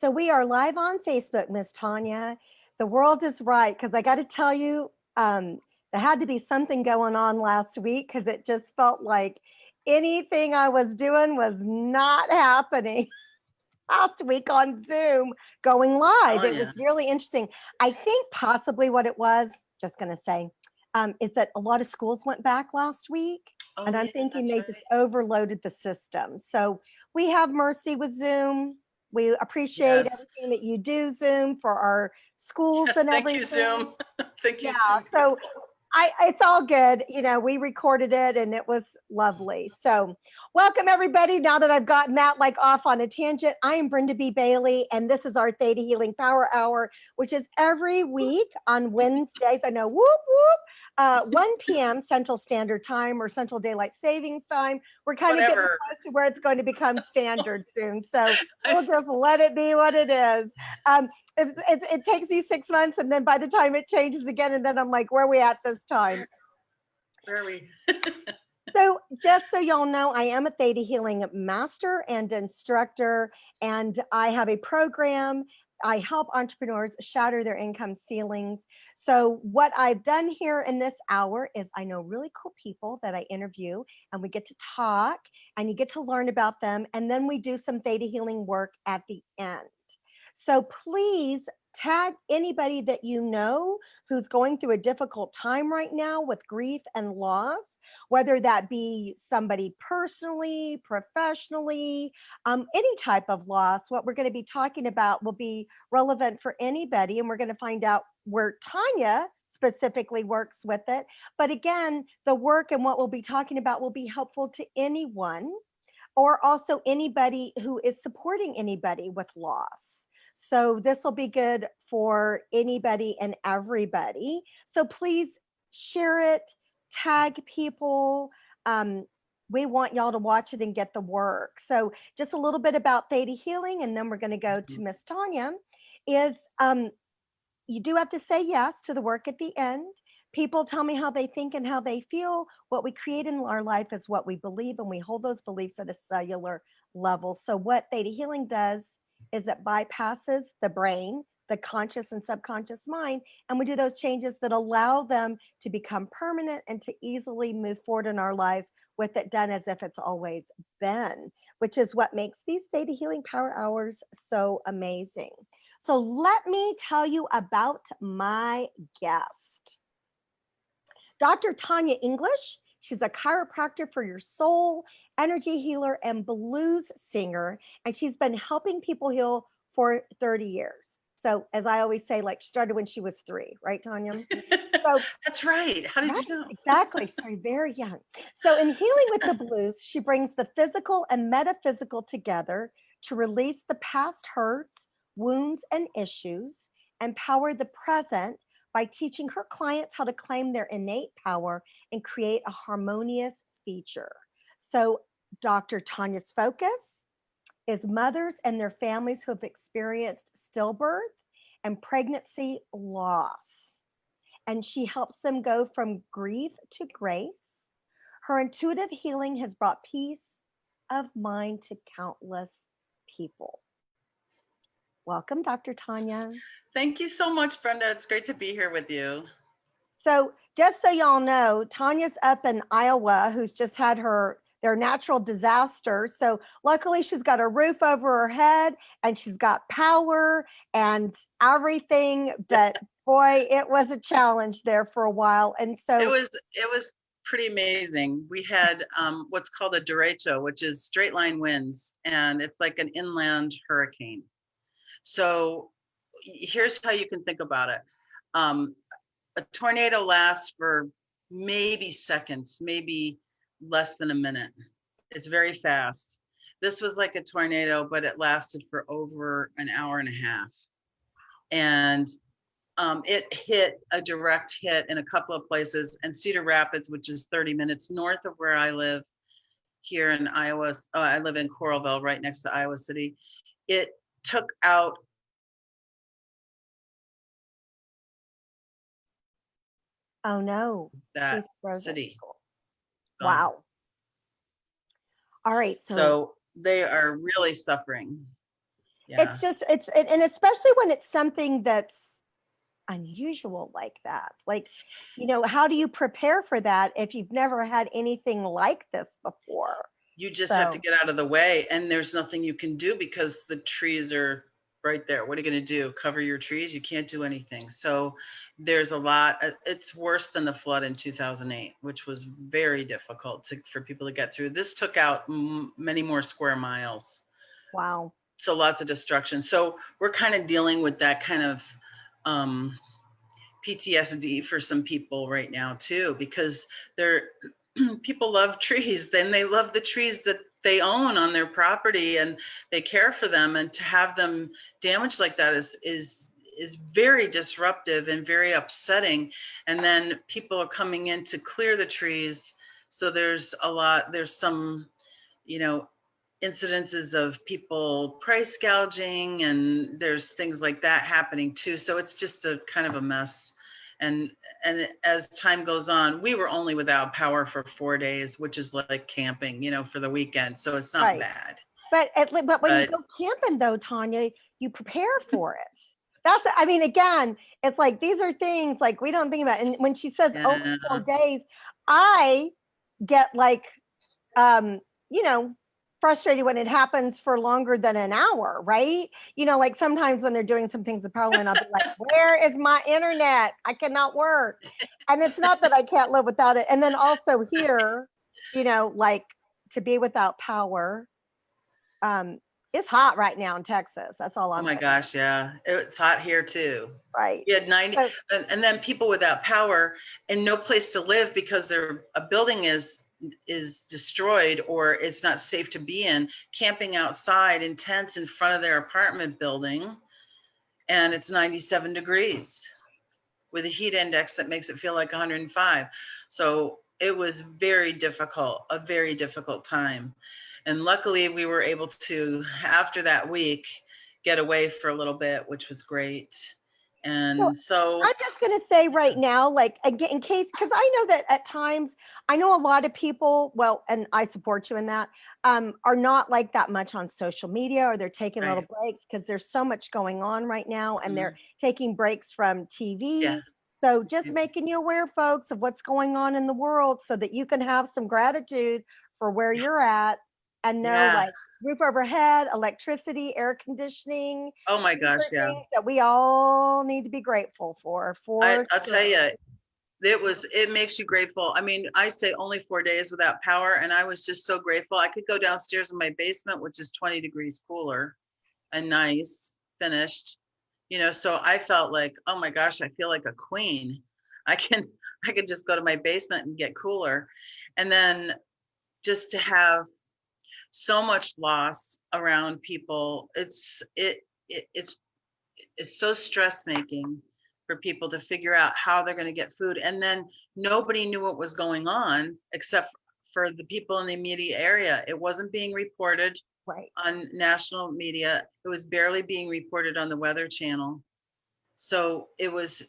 So we are live on Facebook, Miss Tanya. The world is right, because I got to tell you, there had to be something going on last week, because it just felt like anything I was doing was not happening last week on Zoom going live. It was Tanya. really interesting. I think possibly what it was, just going to say, is that a lot of schools went back last week. Oh And I'm yeah, thinking that's they right. just overloaded the system. So we have mercy with Zoom. We appreciate Yes. everything that you do, Zoom, for our schools Yes. and Thank you, everything. Zoom. Thank you, Yeah. Zoom. So it's all good. You know, we recorded it and it was lovely. So welcome everybody. Now that I've gotten that like off on a tangent, I am Brenda B. Bailey, and this is our Theta Healing Power Hour, which is every week on Wednesdays. I know, whoop, whoop. 1 p.m. Central Standard Time or Central Daylight Savings Time. We're kind of getting Whatever. close to where it's going to become standard soon. So I, we'll just let it be what it is. It takes me 6 months, and then by the time it changes again, and then I'm like, where are we at this time? where are we? So just so y'all know, I am a Theta Healing master and instructor, and I have a program. I help entrepreneurs shatter their income ceilings. So what I've done here in this hour is I know really cool people that I interview, and we get to talk and you get to learn about them. And then we do some Theta Healing work at the end. So please tag anybody that you know who's going through a difficult time right now with grief and loss, whether that be somebody personally, professionally, any type of loss. What we're going to be talking about will be relevant for anybody, and we're going to find out where Tanya specifically works with it. But again, the work and what we'll be talking about will be helpful to anyone, or also anybody who is supporting anybody with loss. So this will be good for anybody and everybody. So please share it, tag people. We want y'all to watch it and get the work. So just a little bit about Theta Healing, and then we're going to go to Miss Tanya. Is you do have to say yes to the work at the end. People tell me how they think and how they feel. What we create in our life is what we believe, and we hold those beliefs at a cellular level. So, what Theta Healing does is it bypasses the brain, the conscious and subconscious mind, and we do those changes that allow them to become permanent and to easily move forward in our lives with it done as if it's always been, which is what makes these Theta Healing Power Hours so amazing. So let me tell you about my guest, Dr. Tanya English. She's a chiropractor for your soul, energy healer, and blues singer. And she's been helping people heal for 30 years. So, as I always say, like, she started when she was 3, right, Tanya? So, That's right. How did right, you know? exactly. She started very young. So, in Healing with the Blues, she brings the physical and metaphysical together to release the past hurts, wounds, and issues, empower the present by teaching her clients how to claim their innate power and create a harmonious future. So, Dr. Tanya's focus is mothers and their families who have experienced stillbirth and pregnancy loss, and she helps them go from grief to grace. Her intuitive healing has brought peace of mind to countless people. Welcome, Dr. Tanya. Thank you so much, Brenda. It's great to be here with you. So, just so y'all know, Tanya's up in Iowa, who's just had their natural disaster. So, luckily, she's got a roof over her head and she's got power and everything. But boy, it was a challenge there for a while. And It so, was pretty amazing. We had what's called a derecho, which is straight line winds, and it's like an inland hurricane. So here's how you can think about it. A tornado lasts for maybe seconds, maybe less than a minute. It's very fast. This was like a tornado, but it lasted for over an hour and a half. And it hit a direct hit in a couple of places, and Cedar Rapids, which is 30 minutes north of where I live here in Iowa. I live in Coralville, right next to Iowa City. It took out oh no, she's that frozen. city. Gone. Wow. All right. So they are really suffering. Yeah. It's just, and especially when it's something that's unusual like that. Like, how do you prepare for that if you've never had anything like this before? You just have to So, get out of the way, and there's nothing you can do because the trees are right there. What are you going to do? Cover your trees? You can't do anything. So there's a lot. It's worse than the flood in 2008, which was very difficult for people to get through. This took out many more square miles. wow. So lots of destruction. So we're kind of dealing with that kind of PTSD for some people right now too, because they're people love trees, then they love the trees that they own on their property and they care for them, and to have them damaged like that is very disruptive and very upsetting. And then people are coming in to clear the trees, so there's some incidences of people price gouging, and there's things like that happening too. So it's just a kind of a mess. And as time goes on, we were only without power for 4 days, which is like camping, for the weekend. So it's not Right. bad. But when you But go camping though, Tanya, you prepare for it. Again, it's like these are things like we don't think about. And when she says only yeah, 4 days, I get like, um, you know, frustrated when it happens for longer than an hour, right? Like sometimes when they're doing some things with Powerline, I'll be like, where is my internet? I cannot work. And it's not that I can't live without it. And then also here, like to be without power, it's hot right now in Texas. That's all oh I'm my saying. gosh, yeah, it's hot here too. Right. We had 90, So, and then people without power and no place to live because a building is destroyed or it's not safe to be in, camping outside in tents in front of their apartment building, and it's 97 degrees with a heat index that makes it feel like 105. So it was a very difficult time. And luckily we were able to, after that week, get away for a little bit, which was great. so And so, I'm just going to say right now, like, again, in case, because I know that at times, I know a lot of people, well, and I support you in that, are not like that much on social media, or they're taking little right. breaks because there's so much going on right now and Mhm. they're taking breaks from Yeah. TV. So just making you aware, folks, of what's going on in the world so that you can have some gratitude for where you're at and know, Yeah. like, roof overhead, electricity, air conditioning. Oh my These gosh. are Yeah. things that we all need to be grateful for I'll tell sure. you, it makes you grateful. I mean, I say only 4 days without power, and I was just so grateful. I could go downstairs in my basement, which is 20 degrees cooler and nice, finished. So I felt like, oh my gosh, I feel like a queen. I can I can just go to my basement and get cooler. And then just to have so much loss around people, it's so stress making for people to figure out how they're going to get food. And then nobody knew what was going on except for the people in the immediate area. It wasn't being reported Right. on national media. It was barely being reported on the Weather Channel. So it was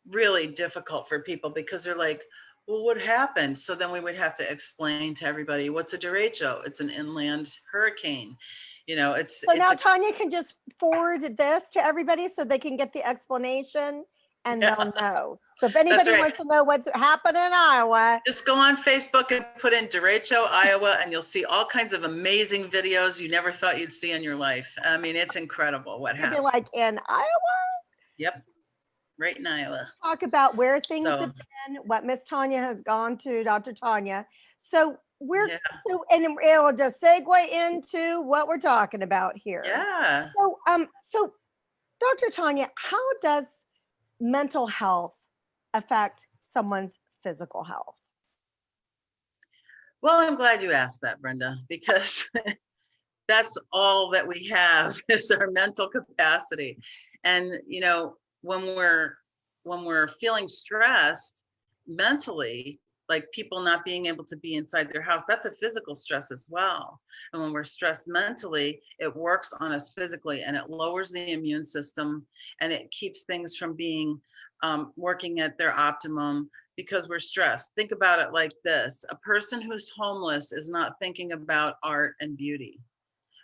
really difficult for people because they're like, well, what happened? So then we would have to explain to everybody, what's a derecho? It's an inland hurricane. It's So now a Tanya can just forward this to everybody so they can get the explanation and yeah, they'll know. So if that's anybody right. wants to know what's happening in Iowa, Just go on Facebook and put in derecho, Iowa, and you'll see all kinds of amazing videos you never thought you'd see in your life. I mean, it's incredible what you'll be happened. like, in Iowa? Yep, right in Iowa. Talk about where things So have been, what Miss Tanya has gone to, Dr. Tanya. So we're yeah, and it'll just segue into what we're talking about here. yeah. So Dr. Tanya, how does mental health affect someone's physical health? Well, I'm glad you asked that, Brenda, because that's all that we have is our mental capacity. And when we're feeling stressed mentally, like people not being able to be inside their house, that's a physical stress as well. And when we're stressed mentally, it works on us physically, and it lowers the immune system, and it keeps things from being working at their optimum because we're stressed. Think about it like this: a person who's homeless is not thinking about art and beauty,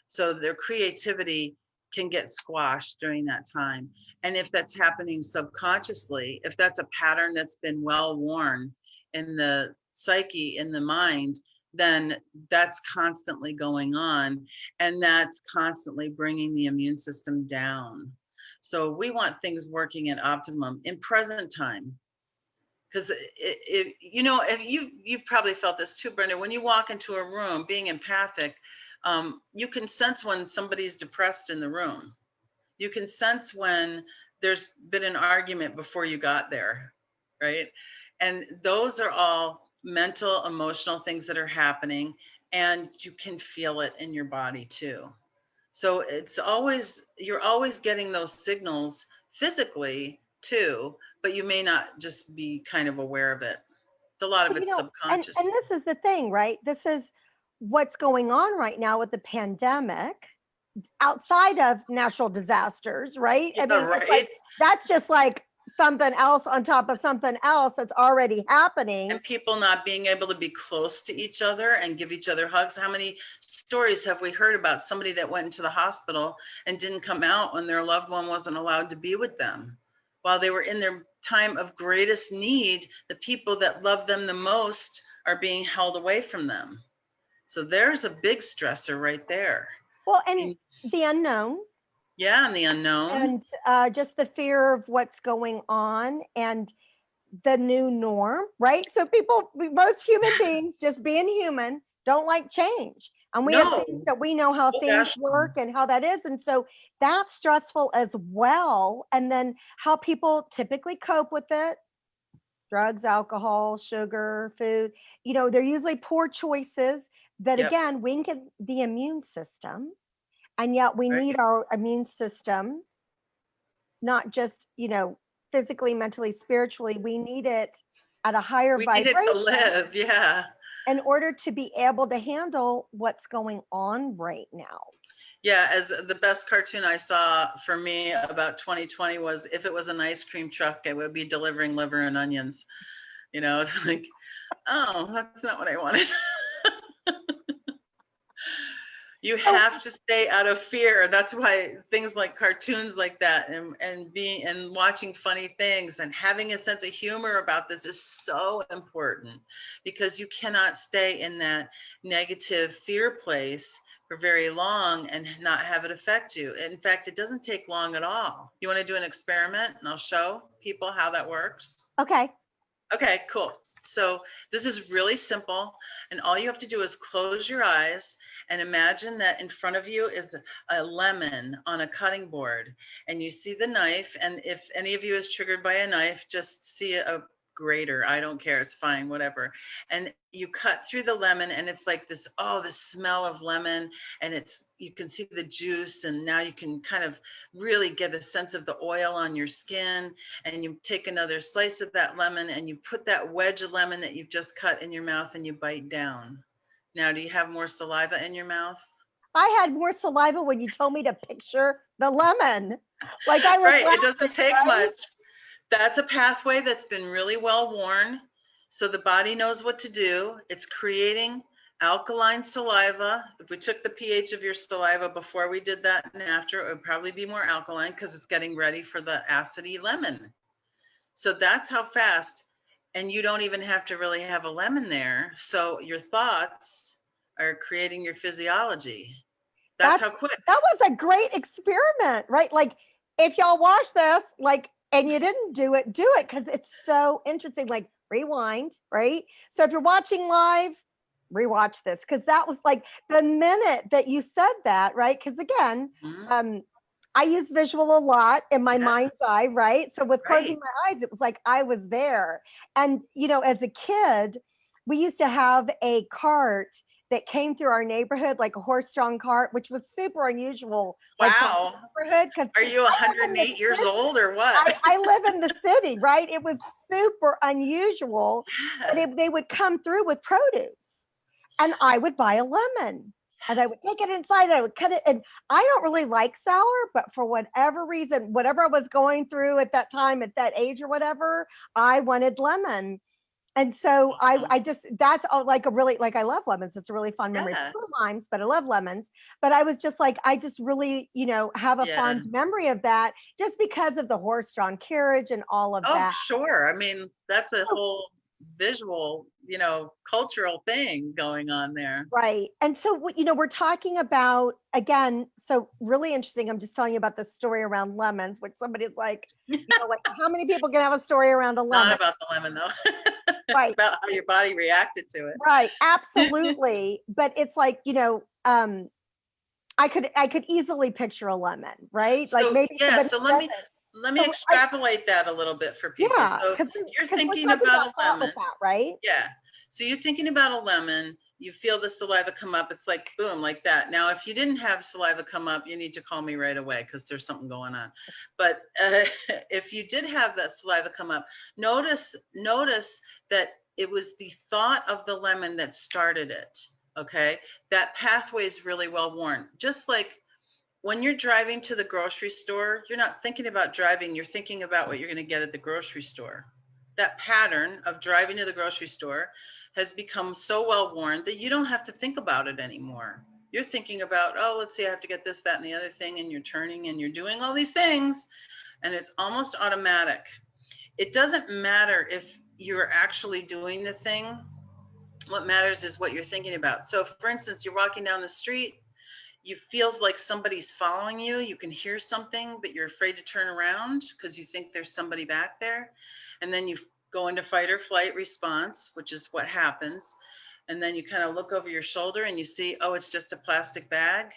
so their creativity can get squashed during that time. And if that's happening subconsciously, if that's a pattern that's been well worn in the psyche, in the mind, then that's constantly going on, and that's constantly bringing the immune system down. So we want things working at optimum in present time. Because if you've probably felt this too, Brenda, when you walk into a room, being empathic, you can sense when somebody's depressed in the room. You can sense when there's been an argument before you got there, right? And those are all mental, emotional things that are happening, and you can feel it in your body too. So you're always getting those signals physically too, but you may not just be kind of aware of it. A lot of You it's know, and subconscious. this is the thing, right? This is what's going on right now with the pandemic outside of natural disasters, right? I Yeah, mean, it's like right. that's just like something else on top of something else that's already happening. And people not being able to be close to each other and give each other hugs. How many stories have we heard about somebody that went into the hospital and didn't come out when their loved one wasn't allowed to be with them? While they were in their time of greatest need, the people that love them the most are being held away from them. So there's a big stressor right there. Well, and And the unknown, yeah, and the unknown. and just the fear of what's going on, and the new norm, right? So most human beings, just being human, don't like change. And we have No. things that we know how Oh things gosh. work and how that is. And so that's stressful as well. And then how people typically cope with it: drugs, alcohol, sugar, food. They're usually poor choices that, Yep. again, weaken the immune system. And yet we Right. need our immune system, not just, physically, mentally, spiritually. We need it at a higher We need it to vibration live. Yeah. in order to be able to handle what's going on right now. Yeah, as the best cartoon I saw for me about 2020 was, if it was an ice cream truck, it would be delivering liver and onions. It's like, oh, that's not what I wanted. You So, have to stay out of fear. That's why things like cartoons like that, and watching funny things and having a sense of humor about this is so important, because you cannot stay in that negative fear place for very long and not have it affect you. In fact, it doesn't take long at all. You want to do an experiment and I'll show people how that works? okay. Okay, cool. So this is really simple, and all you have to do is close your eyes and imagine that in front of you is a lemon on a cutting board, and you see the knife. And if any of you is triggered by a knife, just see a grater. I don't care. It's fine, whatever. And you cut through the lemon, and it's like this, oh, the smell of lemon, and you can see the juice, and now you can kind of really get a sense of the oil on your skin. And you take another slice of that lemon and you put that wedge of lemon that you've just cut in your mouth and you bite down. Now, do you have more saliva in your mouth? I had more saliva when you told me to picture the lemon. Like I was Right, it laughing, doesn't take right? much. That's a pathway that's been really well worn. So the body knows what to do. It's creating alkaline saliva. If we took the pH of your saliva before we did that and after, it would probably be more alkaline because it's getting ready for the acidy lemon. So that's how fast, and you don't even have to really have a lemon there. So your thoughts are creating your physiology. That's how quick. That was a great experiment, right? Like if y'all watch this, like, and you didn't do it, because it's so interesting. Like rewind, right? So if you're watching live, rewatch this, because that was like the minute that you said that, right? Because again, Mhm. I use visual a lot in my Yeah, mind's eye, right? So with closing right. my eyes, it was like I was there. And as a kid, we used to have a cart that came through our neighborhood, like a horse-drawn cart, which was super unusual, like for Wow. our neighborhood. Because Are you I live in the 108 years city. old or what? I live in the city, right? It was super unusual, but Yeah. they would come through with produce, and I would buy a lemon. And I would take it inside, I would cut it. And I don't really like sour, but for whatever reason, whatever I was going through at that time, at that age or whatever, I wanted lemon. And so Awesome. I just, that's all, like a really, like, I love lemons. It's a really fun memory. I Yeah. prefer limes, but I love lemons. But I was just like, I just really, have a Yeah. fond memory of that just because of the horse-drawn carriage and all of Oh, that. sure. I mean, that's a So, whole visual, cultural thing going on there. right. And so, we're talking about, again, so really interesting. I'm just telling you about the story around lemons, which somebody's like, like, how many people can have a story around a Not lemon? about the lemon though. It's Right. about how your body reacted to Right. it. Absolutely. But it's like, I could easily picture a lemon, right? Like So maybe yeah, somebody so who let me doesn't. let me So I extrapolate that a little bit for people. yeah, So you're because we're thinking talking about about a thought with lemon. that, right? Yeah. So you're thinking about a lemon, you feel the saliva come up, it's like boom, like that. Now, if you didn't have saliva come up, you need to call me right away because there's something going on. But if you did have that saliva come up, notice that it was the thought of the lemon that started it. Okay. That pathway is really well worn. Just like when you're driving to the grocery store, you're not thinking about driving, you're thinking about what you're going to get at the grocery store. That pattern of driving to the grocery store has become so well worn that you don't have to think about it anymore. You're thinking about, oh, let's see, I have to get this, that, and the other thing, and you're turning and you're doing all these things, and it's almost automatic. It doesn't matter if you're actually doing the thing. What matters is what you're thinking about. So, for instance, you're walking down the street, you feels like somebody's following you, you can hear something but you're afraid to turn around because you think there's somebody back there, and then you go into fight or flight response, which is what happens, and then you kind of look over your shoulder and you see, oh, it's just a plastic bag.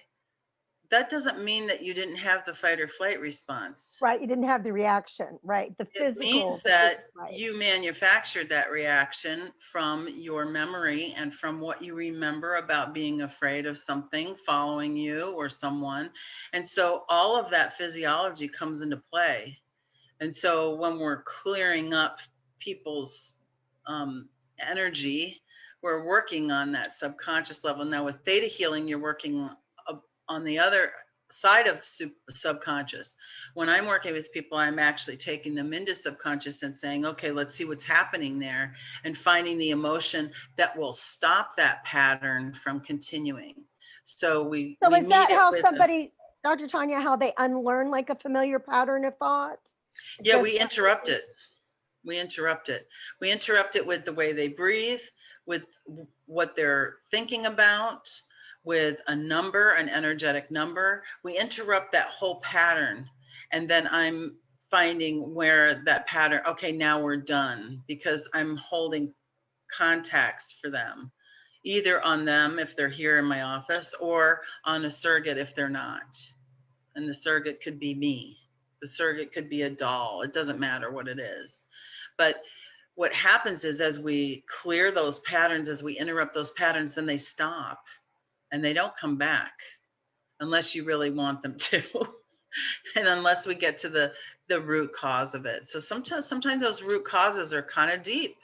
That doesn't mean that you didn't have the fight or flight response. Right. You didn't have the reaction, right? The It means physical, that right. you manufactured that reaction from your memory and from what you remember about being afraid of something following you or someone. And so all of that physiology comes into play. And so when we're clearing up people's energy, we're working on that subconscious level. Now with theta healing, you're working on the other side of subconscious. When I'm working with people, I'm actually taking them into subconscious and saying, okay, let's see what's happening there, and finding the emotion that will stop that pattern from continuing. So we So is meet that it how with somebody, Dr. Tanya, how they unlearn like a familiar pattern of thought? yeah, Just we interrupt it. We interrupt it. We interrupt it with the way they breathe, with what they're thinking about, with a number, an energetic number. We interrupt that whole pattern. And then I'm finding where that pattern, okay, now we're done, because I'm holding contacts for them, either on them if they're here in my office, or on a surrogate if they're not. And the surrogate could be me. The surrogate could be a doll. It doesn't matter what it is. But what happens is, as we clear those patterns, as we interrupt those patterns, then they stop and they don't come back unless you really want them to. And unless we get to the root cause of it. So sometimes those root causes are kind of deep,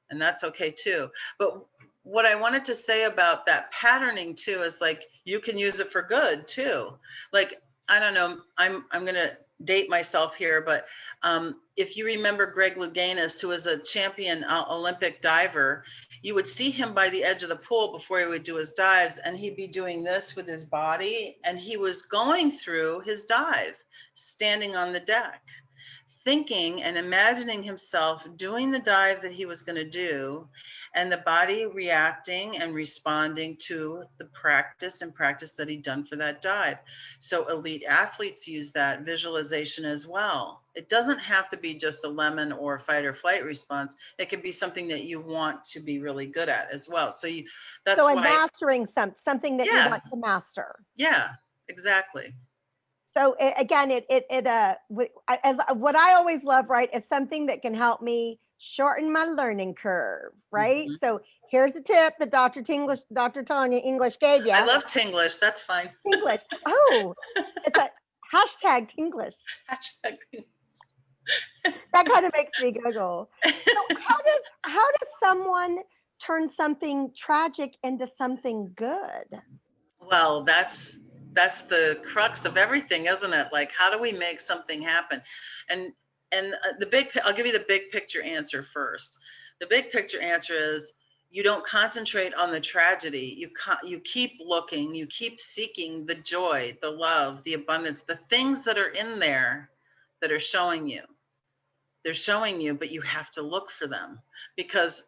and that's okay too. But what I wanted to say about that patterning too is, like, you can use it for good too. Like, I don't know, I'm gonna date myself here, but if you remember Greg Louganis, who was a champion Olympic diver, you would see him by the edge of the pool before he would do his dives, and he'd be doing this with his body, and he was going through his dive, standing on the deck, thinking and imagining himself doing the dive that he was going to do, and the body reacting and responding to the practice that he'd done for that dive. So elite athletes use that visualization as well. It doesn't have to be just a lemon or fight or flight response. It could be something that you want to be really good at as well. So that's so in why, mastering something that you yeah, want to master. yeah, exactly. So again, as what I always love, right, is something that can help me shorten my learning curve, right? Mhm. So here's a tip that Dr. Tanya English gave you. I love Tinglish. That's fine. English. Oh, it's a hashtag English. Hashtag. That kind of makes me giggle. So how does someone turn something tragic into something good? Well, that's the crux of everything, isn't it? Like, how do we make something happen? And I'll give you the big picture answer first. The big picture answer is you don't concentrate on the tragedy. You keep looking, you keep seeking the joy, the love, the abundance, the things that are in there that are showing you. They're showing you, but you have to look for them, because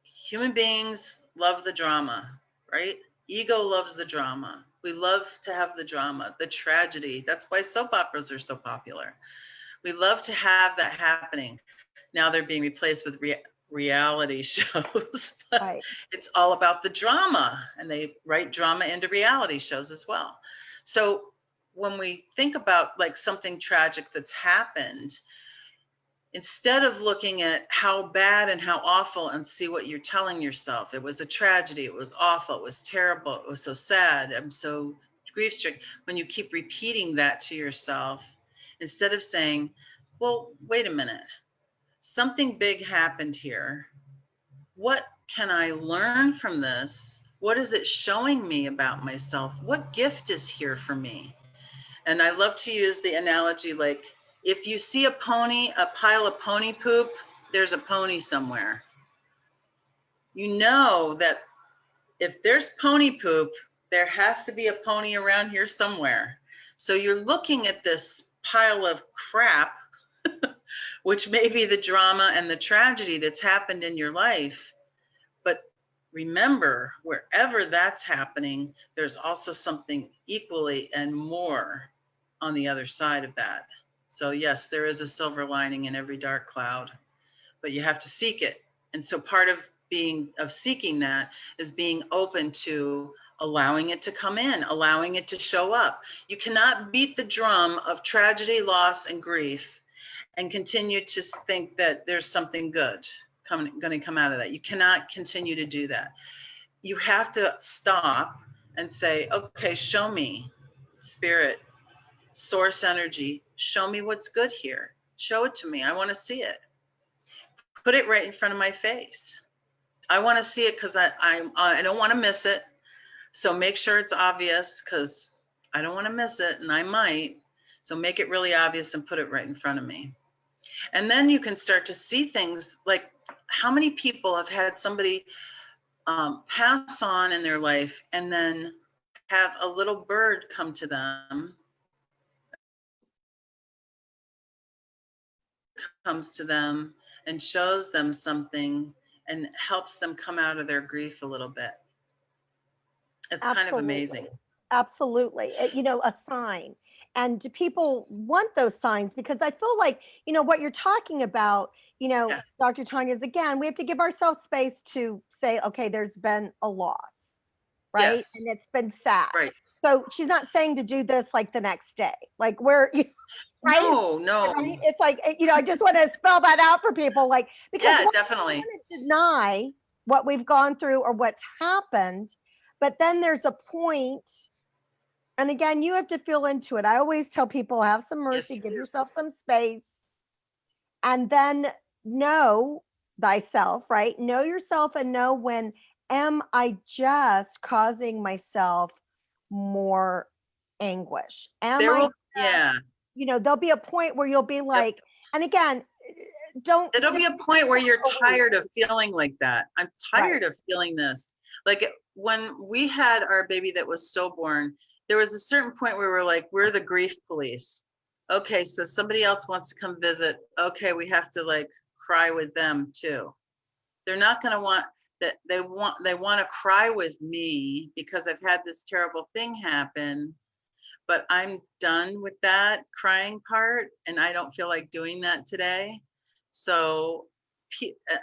human beings love the drama, right? Ego loves the drama. We love to have the drama, the tragedy. That's why soap operas are so popular. We love to have that happening. Now they're being replaced with reality shows. Right. It's all about the drama, and they write drama into reality shows as well. So when we think about like something tragic that's happened, instead of looking at how bad and how awful and see what you're telling yourself, it was a tragedy, it was awful, it was terrible, it was so sad, I'm so grief stricken. When you keep repeating that to yourself, instead of saying, well, wait a minute, something big happened here. What can I learn from this? What is it showing me about myself? What gift is here for me? And I love to use the analogy, like, if you see a pony, a pile of pony poop, there's a pony somewhere. You know that if there's pony poop, there has to be a pony around here somewhere. So you're looking at this pile of crap, which may be the drama and the tragedy that's happened in your life. But remember, wherever that's happening, there's also something equally and more on the other side of that. So yes, there is a silver lining in every dark cloud, but you have to seek it. And so part of seeking that is being open to allowing it to come in, allowing it to show up. You cannot beat the drum of tragedy, loss, and grief and continue to think that there's something good going to come out of that. You cannot continue to do that. You have to stop and say, okay, show me, spirit, source energy, show me what's good here. Show it to me. I want to see it. Put it right in front of my face. I want to see it because I don't want to miss it. So make sure it's obvious, because I don't want to miss it, and I might. So make it really obvious and put it right in front of me. And then you can start to see things like, how many people have had somebody pass on in their life and then have a little bird come to them, comes to them and shows them something and helps them come out of their grief a little bit. It's kind of amazing. Absolutely. A sign. And people want those signs, because I feel like, what you're talking about, Yeah. Dr. Tanya, is, again, we have to give ourselves space to say, okay, there's been a loss, right? Yes. And it's been sad. Right. So she's not saying to do this like the next day, like where, right? No. Right? It's like, I just want to spell that out for people, like, because Yeah, definitely. we want to deny what we've gone through or what's happened, but then there's a point. And again, you have to feel into it. I always tell people, have some mercy, Yes, give yourself some space, and then know thyself, right? Know yourself and know, when am I just causing myself more anguish? yeah. There'll be a point where you'll be like, yep. And again, it'll be a point where you're tired of feeling like that. I'm tired of feeling this. Like when we had our baby that was stillborn, there was a certain point where we were like, we're the grief police. Okay, so somebody else wants to come visit. Okay, we have to like cry with them too. They're not going to want that. They want to cry with me because I've had this terrible thing happen, but I'm done with that crying part, and I don't feel like doing that today. So,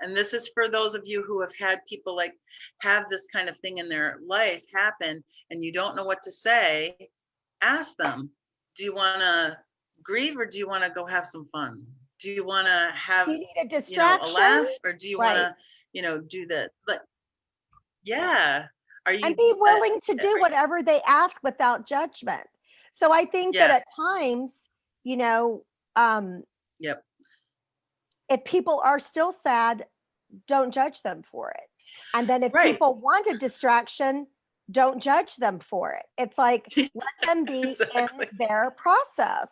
and this is for those of you who have had people like have this kind of thing in their life happen and you don't know what to say. Ask them, do you want to grieve, or do you want to go have some fun? Do you want to have, you need a distraction? A laugh, or do you want to, do that? But yeah. Are you, and be willing to do whatever they ask without judgment. So I think that at times, yep. If people are still sad, don't judge them for it. And then if people want a distraction, don't judge them for it. It's like, let them be in their process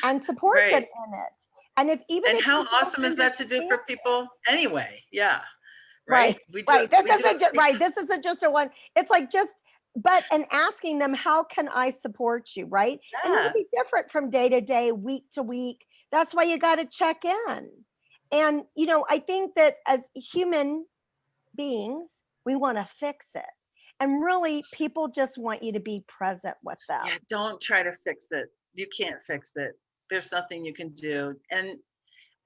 and support them in it. And even And if how you don't awesome is that to do for understand people anyway? Yeah. Right, Right. We do right. it. This We do isn't it. right. This isn't just a one. It's like and asking them, how can I support you? Right. And it'll Yeah. be different from day to day, week to week. That's why you got to check in. And, I think that as human beings, we want to fix it. And really, people just want you to be present with them. Yeah. Don't try to fix it. You can't fix it. There's nothing you can do. And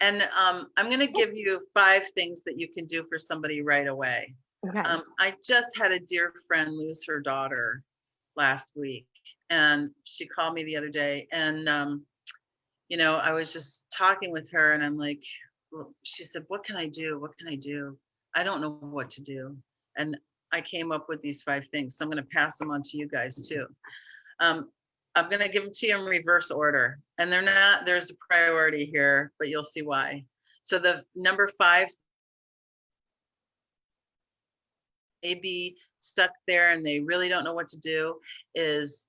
I'm going to give you 5 things that you can do for somebody right away. Okay. I just had a dear friend lose her daughter last week, and she called me the other day, and I was just talking with her, and I'm like, well, she said, "What can I do? What can I do? I don't know what to do." And I came up with these 5 things, so I'm going to pass them on to you guys too. Um, I'm going to give them to you in reverse order, and there's a priority here, but you'll see why. So the number 5 may be stuck there and they really don't know what to do is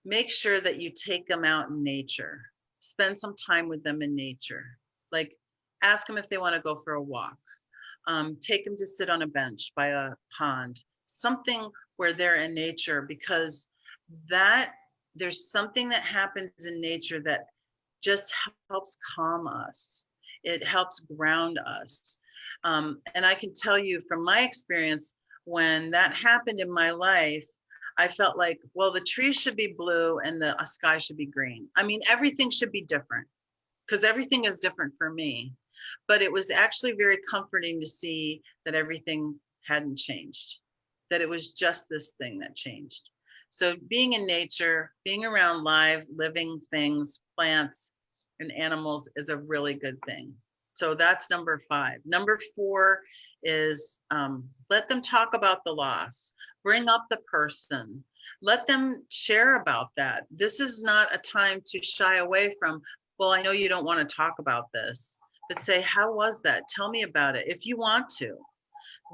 make sure that you take them out in nature. Spend some time with them in nature. Like, ask them if they want to go for a walk. Take them to sit on a bench by a pond, something where they're in nature, because there's something that happens in nature that just helps calm us. It helps ground us. And I can tell you from my experience, when that happened in my life, I felt like, well, the trees should be blue and the sky should be green. I mean, everything should be different, because everything is different for me. But it was actually very comforting to see that everything hadn't changed, that it was just this thing that changed. So being in nature, being around live, living things, plants, and animals is a really good thing. So that's number 5. Number 4 is let them talk about the loss. Bring up the person. Let them share about that. This is not a time to shy away from, well, I know you don't want to talk about this, but say, how was that? Tell me about it. If you want to,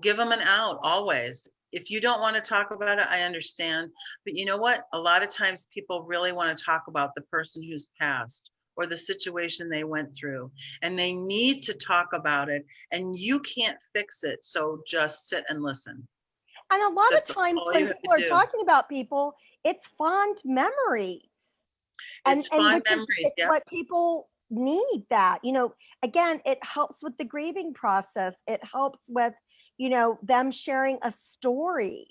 give them an out always. If you don't want to talk about it, I understand. But you know what? A lot of times people really want to talk about the person who's passed or the situation they went through, and they need to talk about it, and you can't fix it. So just sit and listen. And a lot That's of times all when you have people to are do. talking about people, it's fond memories. And It's fond which is, memories. it's Yep. what people need. That, again, it helps with the grieving process. It helps with, them sharing a story.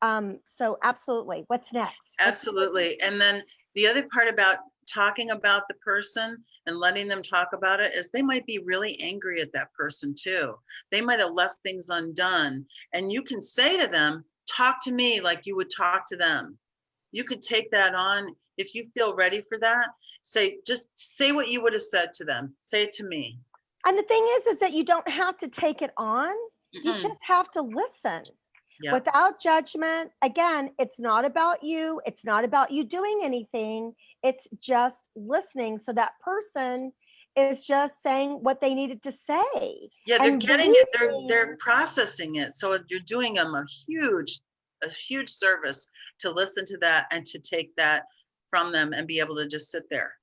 So absolutely. What's next? Absolutely. And then the other part about talking about the person and letting them talk about it is they might be really angry at that person too. They might have left things undone. And you can say to them, talk to me like you would talk to them. You could take that on if you feel ready for that. Just say what you would have said to them. Say it to me. And the thing is that you don't have to take it on. You Mm-mm. just have to listen. Yep. Without judgment. Again, it's not about you. It's not about you doing anything. It's just listening. So that person is just saying what they needed to say. Yeah, they're And getting believe it. They're me, processing it. So you're doing them a huge service to listen to that and to take that from them and be able to just sit there.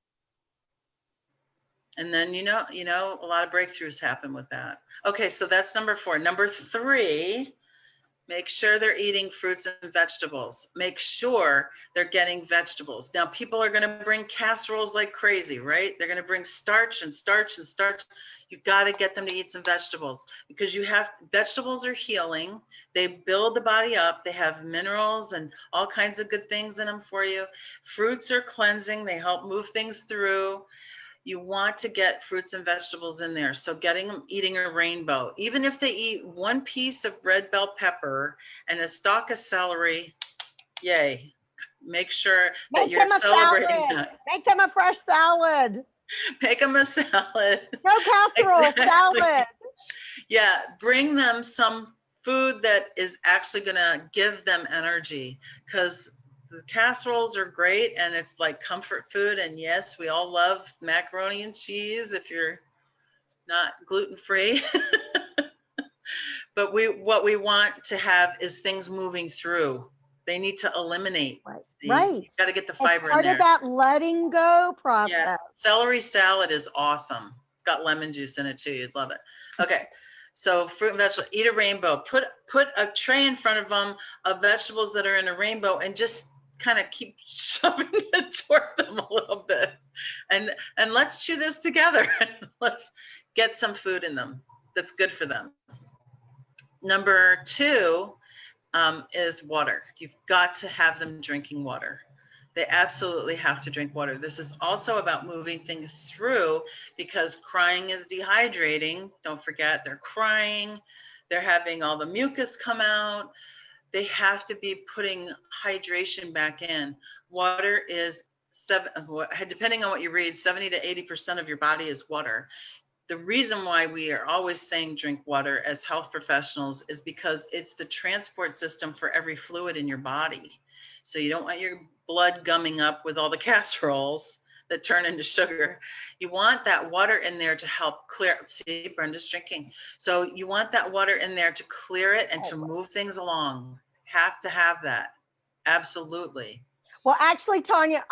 And then a lot of breakthroughs happen with that. Okay, so that's number 4. Number 3, make sure they're eating fruits and vegetables. Make sure they're getting vegetables. Now, people are going to bring casseroles like crazy, right? They're going to bring starch and starch and starch. You've got to get them to eat some vegetables, because vegetables are healing. They build the body up. They have minerals and all kinds of good things in them for you. Fruits are cleansing. They help move things through. You want to get fruits and vegetables in there. So getting them eating a rainbow, even if they eat 1 piece of red bell pepper and a stalk of celery, yay. Make sure that make you're them a celebrating salad. that. Make them a fresh salad. Make them a salad. No casserole, Exactly. salad. Yeah, bring them some food that is actually going to give them energy, because the casseroles are great and it's like comfort food. And yes, we all love macaroni and cheese if you're not gluten-free. But what we want to have is things moving through. They need to eliminate Right. these. Right. You've got to get the It's fiber in part there. of that letting go process. Yeah, celery salad is awesome. It's got lemon juice in it too. You'd love it. Okay, so fruit and vegetable, eat a rainbow. Put a tray in front of them of vegetables that are in a rainbow, and just kind of keep shoving it toward them a little bit. And let's chew this together. Let's get some food in them that's good for them. Number 2 is water. You've got to have them drinking water. They absolutely have to drink water. This is also about moving things through, because crying is dehydrating. Don't forget, they're crying. They're having all the mucus come out. They have to be putting hydration back in. Water is depending on what you read, 70 to 80% of your body is water. The reason why we are always saying drink water as health professionals is because it's the transport system for every fluid in your body. So you don't want your blood gumming up with all the casseroles that turn into sugar. You want that water in there to help clear. See, Brenda's drinking. So you want that water in there to clear it and to move things along. Have to have that. Absolutely. Well, actually, Tanya,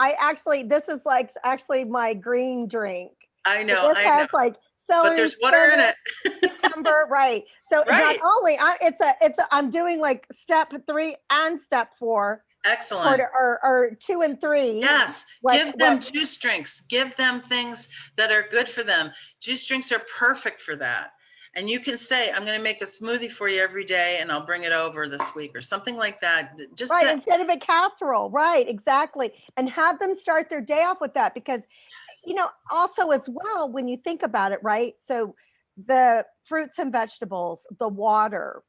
this is like actually my green drink. I know, This has like celery, but there's water in it. cucumber, right? So not Right. only I'm doing like step 3 and step 4. Excellent. Or 2 and 3. Yes. Give them juice drinks. Give them things that are good for them. Juice drinks are perfect for that. And you can say, I'm going to make a smoothie for you every day and I'll bring it over this week or something like that. Just right, instead of a casserole. Right, exactly. And have them start their day off with that, because, you know, also as well, when you think about it, right? So the fruits and vegetables, the water,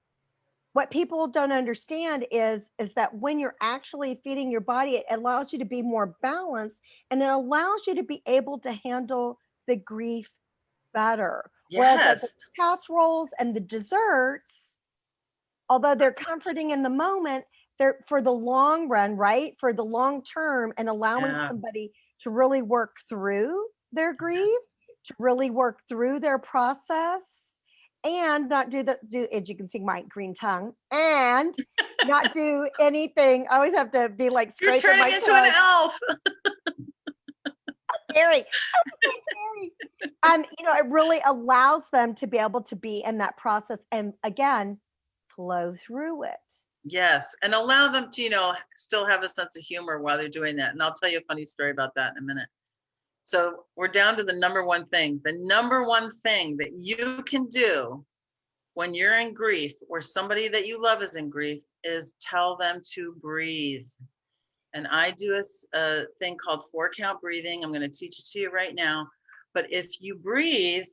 what people don't understand is that when you're actually feeding your body, it allows you to be more balanced, and it allows you to be able to handle the grief better. Whereas like the Yes. casseroles and the desserts, although they're comforting in the moment, they're for the long run, right? For the long term, and allowing somebody to really work through their grief, to really work through their process, and not do as you can see my green tongue, and not do anything. I always have to be like You're scraping my turning into an elf. Scary. You know, it really allows them to be able to be in that process and again, flow through it. Yes. And allow them to, you know, still have a sense of humor while they're doing that. And I'll tell you a funny story about that in a minute. So we're down to the number one thing. The number one thing that you can do when you're in grief or somebody that you love is in grief is tell them to breathe. And I do a thing called 4-count breathing. I'm going to teach it to you right now. But if you breathe,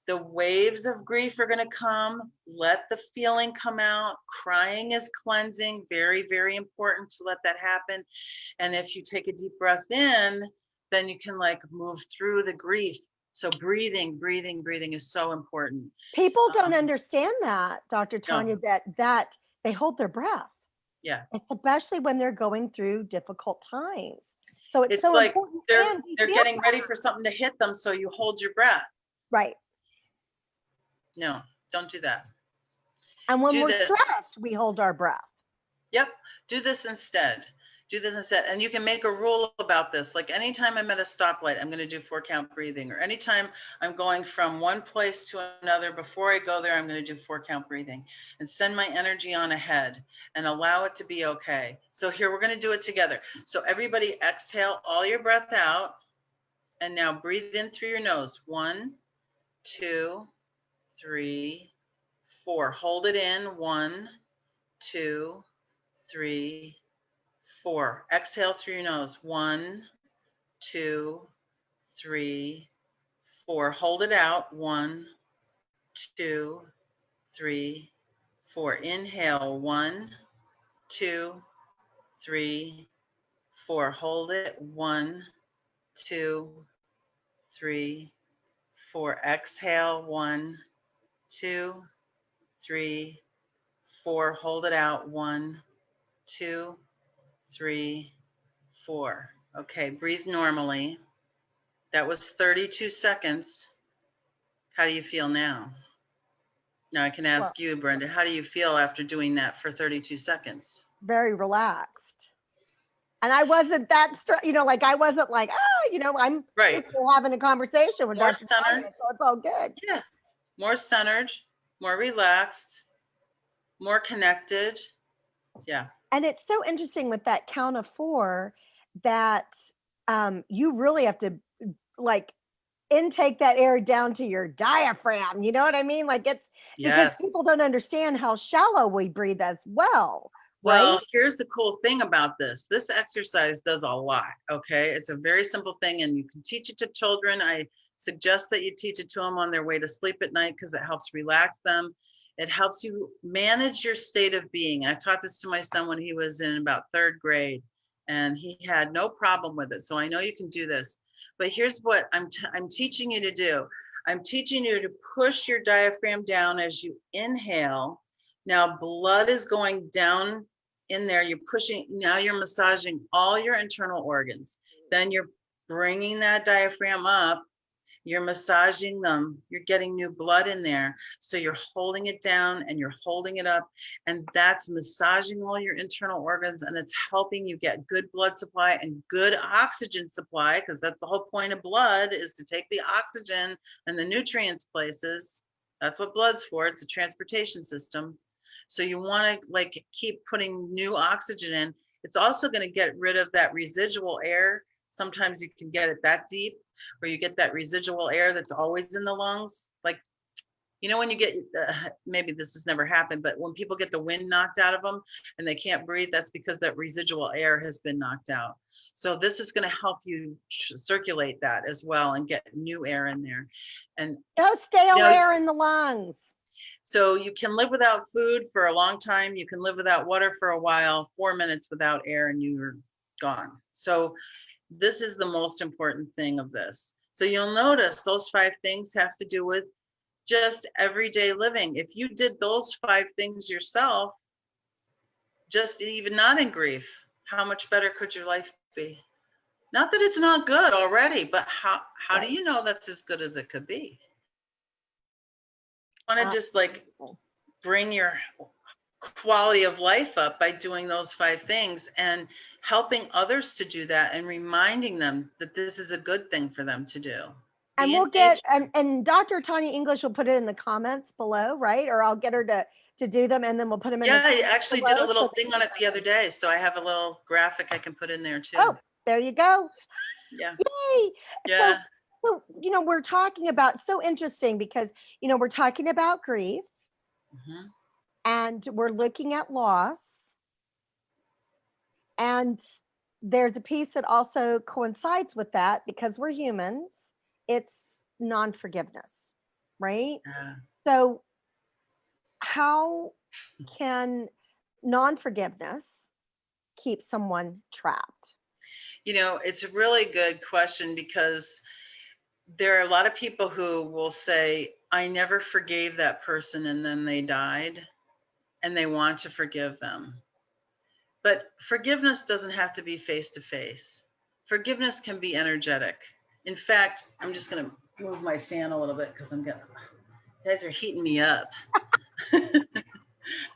the waves of grief are going to come. Let the feeling come out. Crying is cleansing. Very, very important to let that happen. And if you take a deep breath in, then you can like move through the grief. So breathing is so important. People don't understand that, Dr. Tanya, No. that they hold their breath. Yeah. Especially when they're going through difficult times. So it's so like important. they're getting ready for something to hit them, so you hold your breath. Right. No, don't do that. And when we're stressed, we hold our breath. Yep. Do this instead. And you can make a rule about this. Like anytime I'm at a stoplight, I'm going to do 4-count breathing. Or anytime I'm going from one place to another, before I go there, I'm going to do 4-count breathing and send my energy on ahead and allow it to be okay. So here, we're going to do it together. So everybody exhale all your breath out. And now breathe in through your nose. 1, 2, 3, 4. Hold it in. 1, 2, 3, 4. Exhale through your nose. 1, 2, 3, 4. Hold it out. 1, 2, 3, 4. Inhale. 1, 2, 3, 4. Hold it. 1, 2, 3, 4. Exhale. 1, 2, 3, 4. Hold it out. 1, 2, 3, 4. Okay, breathe normally. That was 32 seconds. How do you feel now? Now I can ask you, Brenda, how do you feel after doing that for 32 seconds? Very relaxed. And I wasn't that, like I wasn't like, I'm Right. still having a conversation with More Dr. centered. Tanya, so it's all good. Yeah. More centered, more relaxed, more connected. Yeah. And it's so interesting with that count of 4 that you really have to like intake that air down to your diaphragm. You know what I mean? Like it's because Yes. people don't understand how shallow we breathe as well, right? Well, here's the cool thing about this. This exercise does a lot, okay? It's a very simple thing, and you can teach it to children. I suggest that you teach it to them on their way to sleep at night because it helps relax them. It helps you manage your state of being. I taught this to my son when he was in about 3rd grade, and he had no problem with it. So I know you can do this. But here's what I'm teaching you to do. I'm teaching you to push your diaphragm down as you inhale. Now blood is going down in there. You're pushing, now you're massaging all your internal organs. Then you're bringing that diaphragm up. You're massaging them. You're getting new blood in there. So you're holding it down and you're holding it up. And that's massaging all your internal organs. And it's helping you get good blood supply and good oxygen supply, because that's the whole point of blood, is to take the oxygen and the nutrients places. That's what blood's for. It's a transportation system. So you want to like keep putting new oxygen in. It's also going to get rid of that residual air. Sometimes you can get it that deep where you get that residual air that's always in the lungs. Like, when you get, maybe this has never happened, but when people get the wind knocked out of them and they can't breathe, that's because that residual air has been knocked out. So this is going to help you circulate that as well and get new air in there. And no stale air in the lungs. So you can live without food for a long time. You can live without water for a while. 4 minutes without air and you're gone. So this is the most important thing of this. So you'll notice those 5 things have to do with just everyday living. If you did those 5 things yourself, just even not in grief, how much better could your life be? Not that it's not good already, but how do you know that's as good as it could be? I want to just like bring your quality of life up by doing those 5 things and helping others to do that and reminding them that this is a good thing for them to do. And we'll get, and Dr. Tanya English will put it in the comments below, right? Or I'll get her to do them and then we'll put them in the comments. Yeah, I actually did a little thing on it the other day. So I have a little graphic I can put in there too. Oh, there you go. Yeah. Yay. Yeah. So, we're talking about, so interesting because, we're talking about grief. Mm-hmm. And we're looking at loss. And there's a piece that also coincides with that because we're humans. It's non-forgiveness, right? Yeah. So how can non-forgiveness keep someone trapped? It's a really good question because there are a lot of people who will say, I never forgave that person and then they died. And they want to forgive them. But forgiveness doesn't have to be face-to-face. Forgiveness can be energetic. In fact, I'm just going to move my fan a little bit because you guys are heating me up.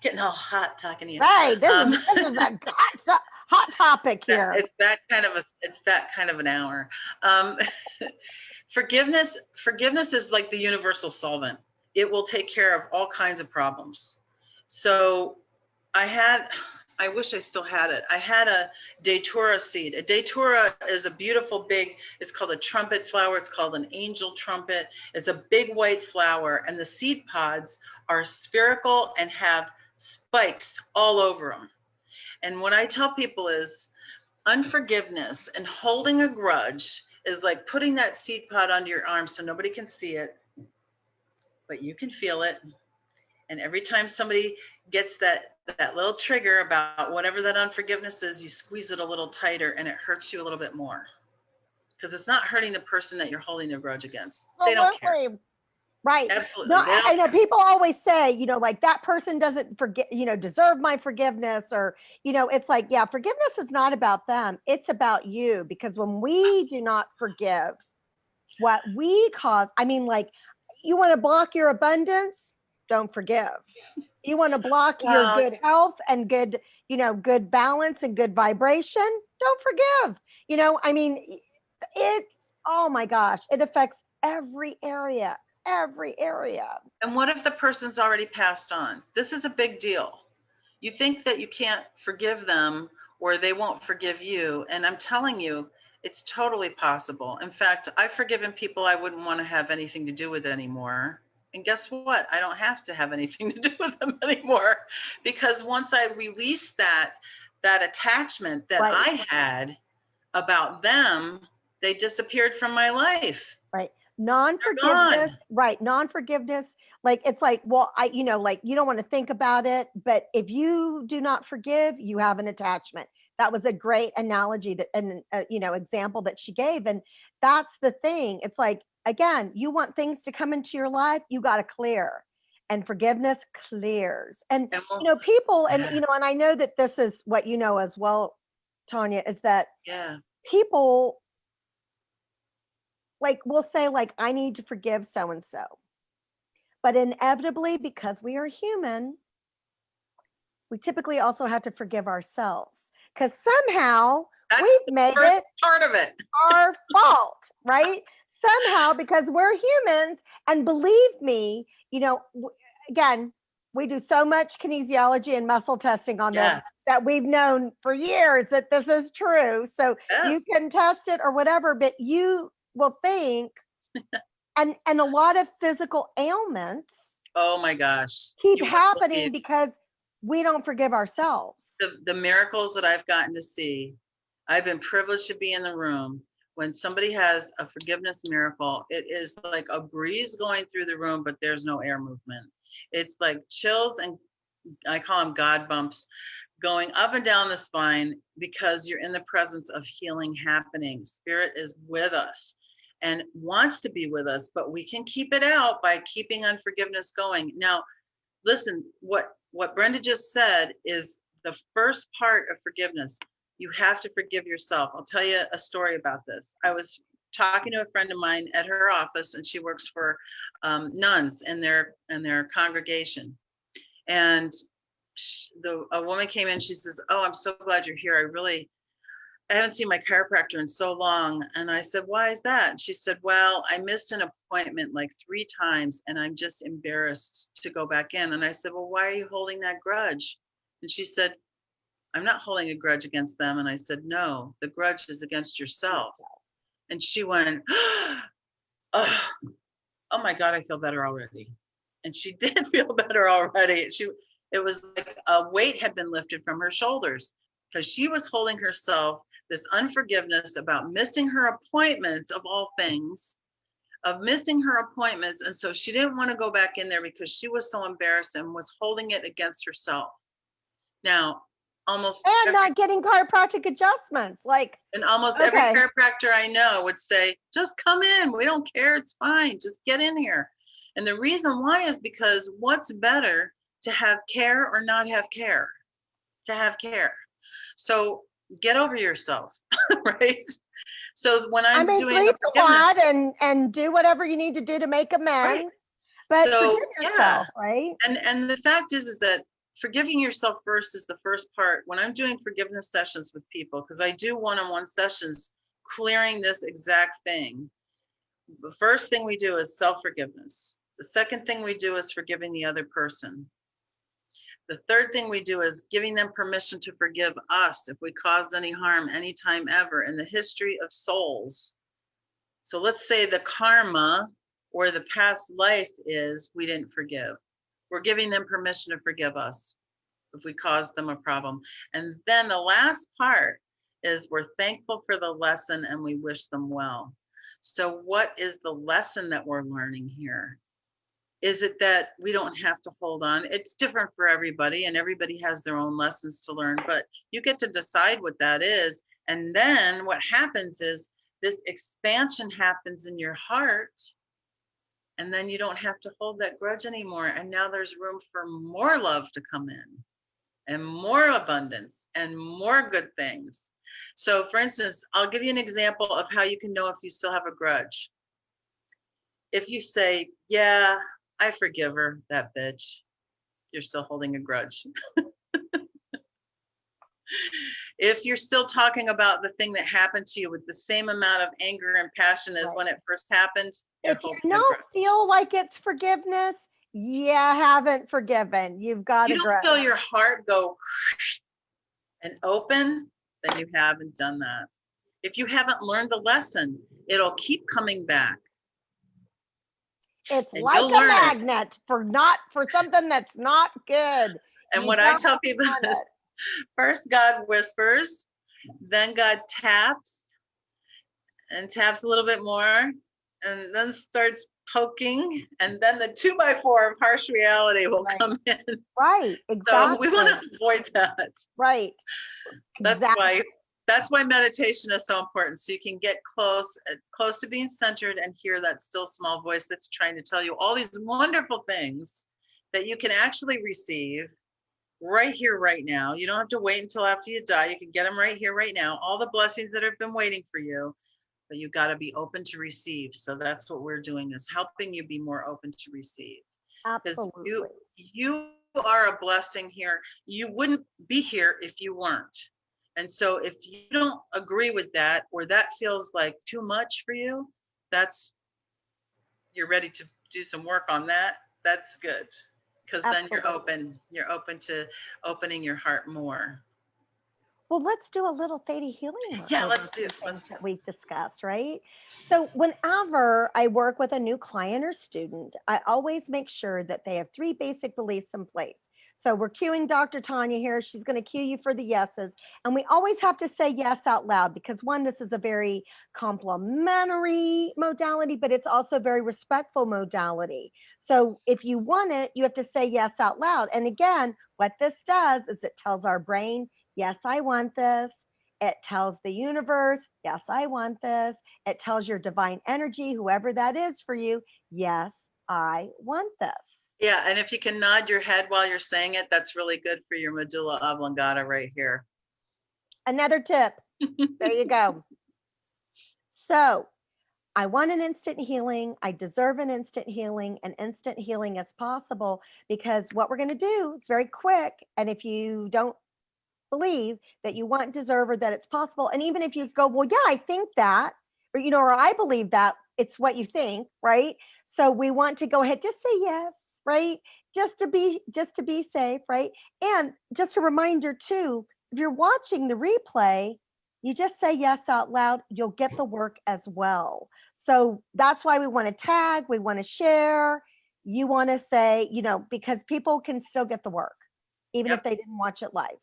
Getting all hot talking to you. Right. This is a hot topic here. It's that kind of an hour. Forgiveness is like the universal solvent. It will take care of all kinds of problems. So I wish I still had it. I had a datura seed. A datura is a beautiful it's called a trumpet flower. It's called an angel trumpet. It's a big white flower and the seed pods are spherical and have spikes all over them. And what I tell people is unforgiveness and holding a grudge is like putting that seed pod under your arm so nobody can see it, but you can feel it. And every time somebody gets that little trigger about whatever that unforgiveness is, you squeeze it a little tighter and it hurts you a little bit more. Because it's not hurting the person that you're holding the grudge against. They don't care. Right. Absolutely. No, I know people always say, like that person doesn't deserve my forgiveness, or, it's like, yeah, forgiveness is not about them. It's about you. Because when we do not forgive what we cause, like, you want to block your abundance, don't forgive. You want to block your good health and good, good balance and good vibration, don't forgive. I mean, it's, oh my gosh, it affects every area, every area. And what if the person's already passed on? This is a big deal. You think that you can't forgive them or they won't forgive you. And I'm telling you, it's totally possible. In fact, I've forgiven people I wouldn't want to have anything to do with anymore. And guess what? I don't have to have anything to do with them anymore, because once I released that attachment that Right. I had about them, they disappeared from my life. Right. Non-forgiveness, right. Non-forgiveness. Like, it's like, well, like, you don't want to think about it, but if you do not forgive, you have an attachment. That was a great analogy that, and example that she gave. And that's the thing. It's like, again, you want things to come into your life, you got to clear, and forgiveness clears. And, people, and, and I know that this is what you know as well, Tanya, is that people, like, we'll say, like, I need to forgive so and so, but inevitably, because we are human, we typically also have to forgive ourselves, because somehow we've made it part of it our fault, right? Somehow, because we're humans. And believe me, again, we do so much kinesiology and muscle testing on this, that we've known for years that this is true. So you can test it or whatever, but you will think, and a lot of physical ailments, oh my gosh, keep happening because we don't forgive ourselves. The miracles that I've gotten to see, I've been privileged to be in the room. When somebody has a forgiveness miracle, it is like a breeze going through the room, but there's no air movement. It's like chills, and I call them God bumps, going up and down the spine, because you're in the presence of healing happening. Spirit is with us and wants to be with us, but we can keep it out by keeping unforgiveness going. Now, listen, what Brenda just said is the first part of forgiveness. You have to forgive yourself. I'll tell you a story about this. I was talking to a friend of mine at her office, and she works for nuns in their congregation. And a woman came in. She says, "Oh, I'm so glad you're here. I haven't seen my chiropractor in so long." And I said, "Why is that?" And she said, "Well, I missed an appointment like 3 times, and I'm just embarrassed to go back in." And I said, "Well, why are you holding that grudge?" And she said, "I'm not holding a grudge against them." And I said, "No, the grudge is against yourself." And she went, "Oh, oh my God, I feel better already." And she did feel better already. It was like a weight had been lifted from her shoulders, because she was holding herself this unforgiveness about missing her appointments, of all things, of missing her appointments. And so she didn't want to go back in there because she was so embarrassed and was holding it against herself. Now, not getting chiropractic adjustments, and almost every chiropractor I know would say, "Just come in. We don't care. It's fine. Just get in here." And the reason why is because what's better, to have care or not have care? To have care. So get over yourself, right? So when I'm doing forgiveness, and do whatever you need to do to make amends, right, but forgive yourself, right? And the fact is that forgiving yourself first is the first part. When I'm doing forgiveness sessions with people, because I do one-on-one sessions clearing this exact thing, the first thing we do is self-forgiveness. The second thing we do is forgiving the other person. The third thing we do is giving them permission to forgive us if we caused any harm anytime ever in the history of souls. So let's say the karma or the past life is we didn't forgive. We're giving them permission to forgive us if we caused them a problem. And then the last part is we're thankful for the lesson and we wish them well. So what is the lesson that we're learning here? Is it that we don't have to hold on? It's different for everybody, and everybody has their own lessons to learn, but you get to decide what that is. And then what happens is this expansion happens in your heart, and then you don't have to hold that grudge anymore. And now there's room for more love to come in, and more abundance, and more good things. So for instance, I'll give you an example of how you can know if you still have a grudge. If you say, "Yeah, I forgive her, that bitch," you're still holding a grudge. If you're still talking about the thing that happened to you with the same amount of anger and passion as when it first happened, if you don't feel like it's forgiveness, you haven't forgiven. You've got to you grow. don't feel your heart go and open, then you haven't done that. If you haven't learned the lesson, it'll keep coming back. It's and like a magnet for something that's not good. And what I tell people is, first God whispers, then God taps and taps a little bit more, and then starts poking, and then the 2x4 of harsh reality will come in. Right, exactly. So we want to avoid that. Right. That's why meditation is so important. So you can get close to being centered and hear that still small voice that's trying to tell you all these wonderful things that you can actually receive right here, right now. You don't have to wait until after you die. You can get them right here, right now. All the blessings that have been waiting for you, but you got to be open to receive. So that's what we're doing, is helping you be more open to receive. Absolutely. You are a blessing here. You wouldn't be here if you weren't. And so if you don't agree with that, or that feels like too much for you, you're ready to do some work on that. That's good. Because then you're open to opening your heart more. Well, let's do a little Theta Healing work. Yeah, let's do things that we've discussed, right? So whenever I work with a new client or student, I always make sure that they have 3 basic beliefs in place. So we're cueing Dr. Tanya here. She's going to cue you for the yeses. And we always have to say yes out loud, because one, this is a very complimentary modality, but it's also a very respectful modality. So if you want it, you have to say yes out loud. And again, what this does is it tells our brain, yes, I want this. It tells the universe, yes, I want this. It tells your divine energy, whoever that is for you, yes, I want this. Yeah, and if you can nod your head while you're saying it, that's really good for your medulla oblongata right here. Another tip. There you go. So I want an instant healing. I deserve an instant healing. An instant healing is possible, because what we're going to do, it's very quick. And if you don't believe that you want, deserve, or that it's possible, and even if you go, well, yeah, I think that, or or I believe that, it's what you think, right? So we want to go ahead, just say yes, right? Just to be safe, right? And just a reminder too, if you're watching the replay, you just say yes out loud, you'll get the work as well. So that's why we want to tag, we want to share. You want to say, because people can still get the work, even if they didn't watch it live.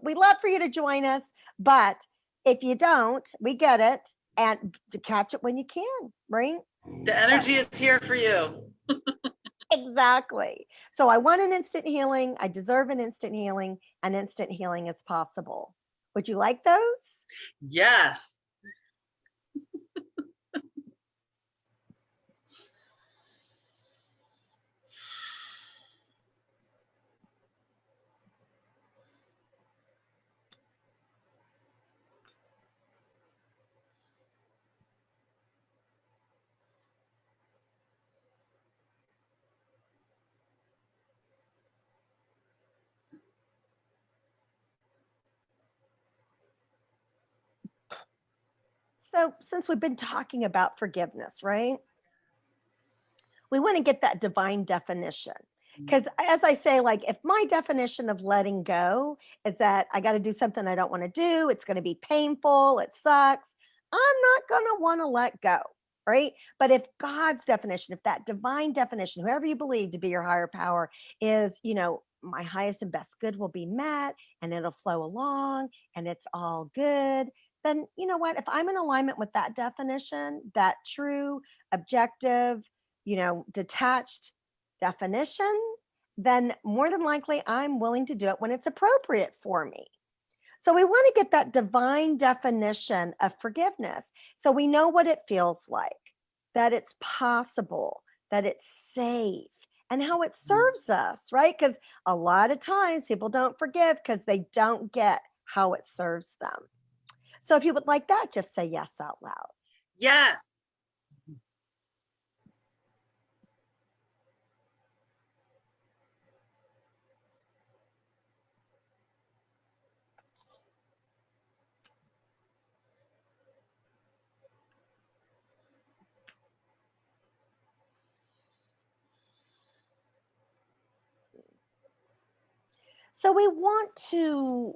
We'd love for you to join us, but if you don't, we get it, and to catch it when you can, right? The energy is here for you. Exactly. So I want an instant healing. I deserve an instant healing. An instant healing is possible. Would you like those? Yes. So since we've been talking about forgiveness, right? We want to get that divine definition. Because as I say, like, if my definition of letting go is that I got to do something I don't want to do, it's going to be painful, it sucks, I'm not going to want to let go, right? But if God's definition, if that divine definition, whoever you believe to be your higher power, is, my highest and best good will be met and it'll flow along and it's all good, then you know what? If I'm in alignment with that definition, that true, objective, detached definition, then more than likely I'm willing to do it when it's appropriate for me. So we want to get that divine definition of forgiveness, so we know what it feels like, that it's possible, that it's safe, and how it serves us, right? Because a lot of times people don't forgive because they don't get how it serves them. So if you would like that, just say yes out loud. Yes. So we want to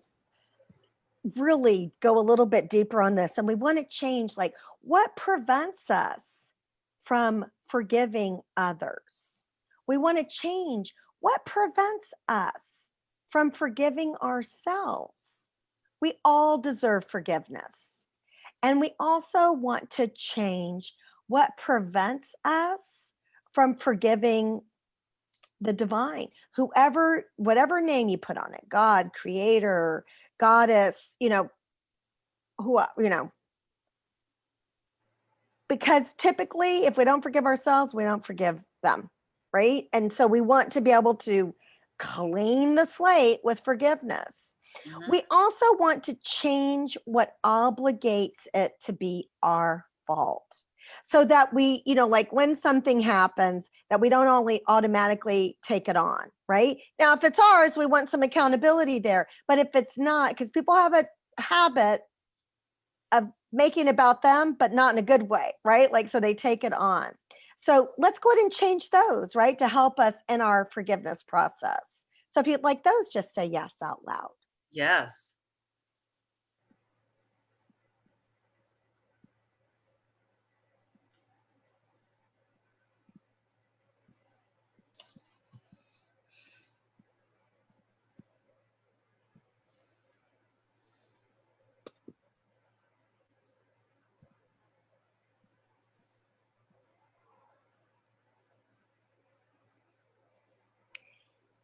really go a little bit deeper on this, and we want to change, like, what prevents us from forgiving others. We want to change what prevents us from forgiving ourselves. We all deserve forgiveness. And we also want to change what prevents us from forgiving the divine, whoever, whatever name you put on it, God, creator, goddess, who, because typically if we don't forgive ourselves, we don't forgive them, right? And so we want to be able to clean the slate with forgiveness. We also want to change what obligates it to be our fault, so that we, like when something happens, that we don't only automatically take it on, right? Now, if it's ours, we want some accountability there. But if it's not, because people have a habit of making about them, but not in a good way, right? Like, so they take it on. So let's go ahead and change those, right? To help us in our forgiveness process. So if you'd like those, just say yes out loud. Yes.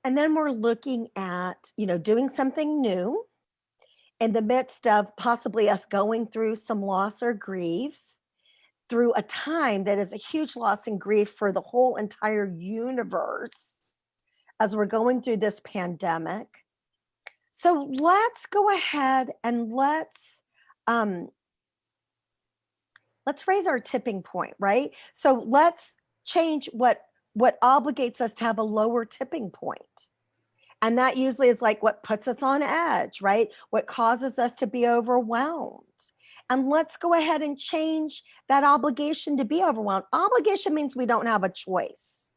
And then we're looking at, doing something new in the midst of possibly us going through some loss or grief, through a time that is a huge loss and grief for the whole entire universe as we're going through this pandemic. So let's go ahead and let's raise our tipping point, right? So let's change what obligates us to have a lower tipping point. And that usually is like what puts us on edge, right? What causes us to be overwhelmed. And let's go ahead and change that obligation to be overwhelmed. Obligation means we don't have a choice,